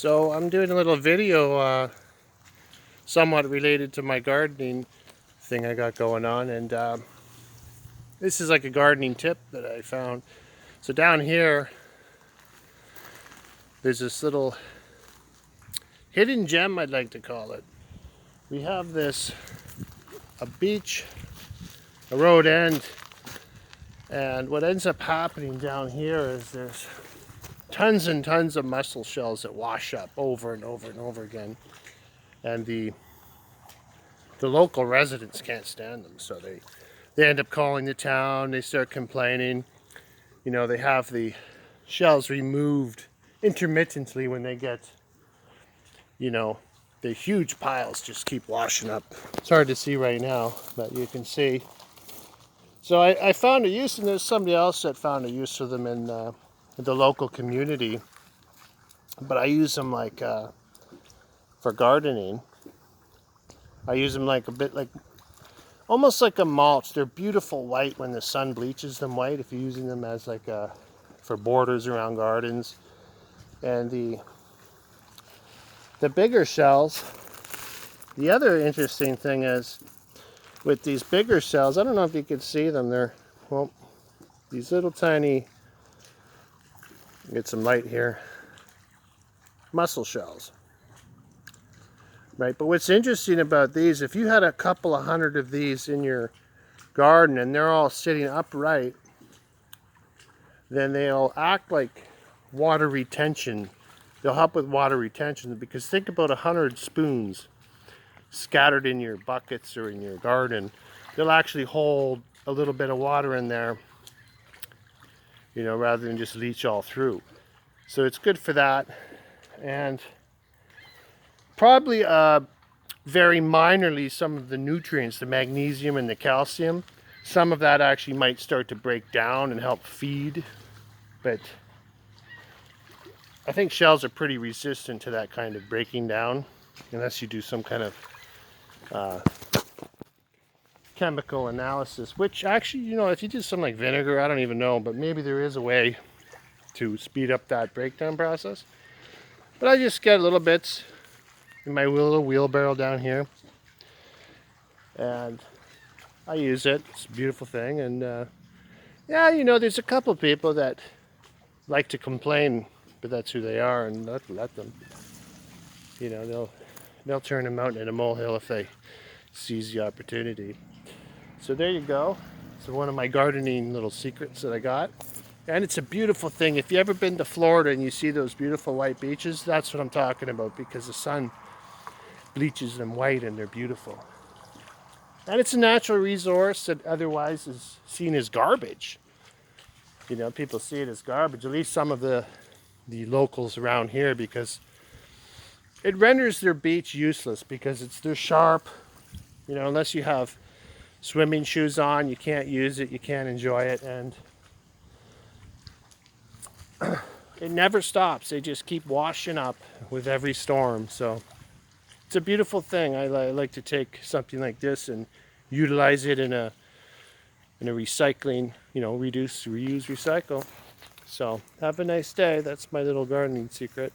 So I'm doing a little video somewhat related to my gardening thing I got going on, and this is like a gardening tip that I found. So down here there's this little hidden gem, I'd like to call it. We have a beach, a road end, and what ends up happening down here is there's tons and tons of mussel shells that wash up over and over and over again, and the local residents can't stand them, so they end up calling the town. They start complaining. You know, they have the shells removed intermittently when they get, you know, the huge piles just keep washing up. It's hard to see right now, but you can see. So I found a use, and there's somebody else that found a use for them in the local community, but I use them like for gardening. I use them like a bit like, almost like a mulch. They're beautiful white when the sun bleaches them white, if you're using them as like for borders around gardens. And the bigger shells, the other interesting thing is with these bigger shells, I don't know if you can see them, they're, well, these little tiny, get some light here, mussel shells. Right, but what's interesting about these, if you had a couple of hundred of these in your garden and they're all sitting upright, then they'll act like water retention. They'll help with water retention, because think about 100 spoons scattered in your buckets or in your garden. They'll actually hold a little bit of water in there, you know, rather than just leach all through. So it's good for that. And probably very minorly some of the nutrients, the magnesium and the calcium, some of that actually might start to break down and help feed. But I think shells are pretty resistant to that kind of breaking down, unless you do some kind of chemical analysis, which actually, you know, if you do something like vinegar, I don't even know, but maybe there is a way to speed up that breakdown process. But I just get little bits in my little wheelbarrow down here, and I use it. It's a beautiful thing. And yeah, you know, there's a couple people that like to complain, but that's who they are, and let them. You know, they'll turn a mountain into a molehill if they seize the opportunity. So there you go. So one of my gardening little secrets that I got. And it's a beautiful thing. If you've ever been to Florida and you see those beautiful white beaches, that's what I'm talking about, because the sun bleaches them white and they're beautiful. And it's a natural resource that otherwise is seen as garbage. You know, people see it as garbage, at least some of the locals around here, because it renders their beach useless, because they're sharp. You know, unless you have swimming shoes on, you can't use it, you can't enjoy it, and it never stops. They just keep washing up with every storm. So it's a beautiful thing. I like to take something like this and utilize it in a recycling, you know, reduce, reuse, recycle. So have a nice day. That's my little gardening secret.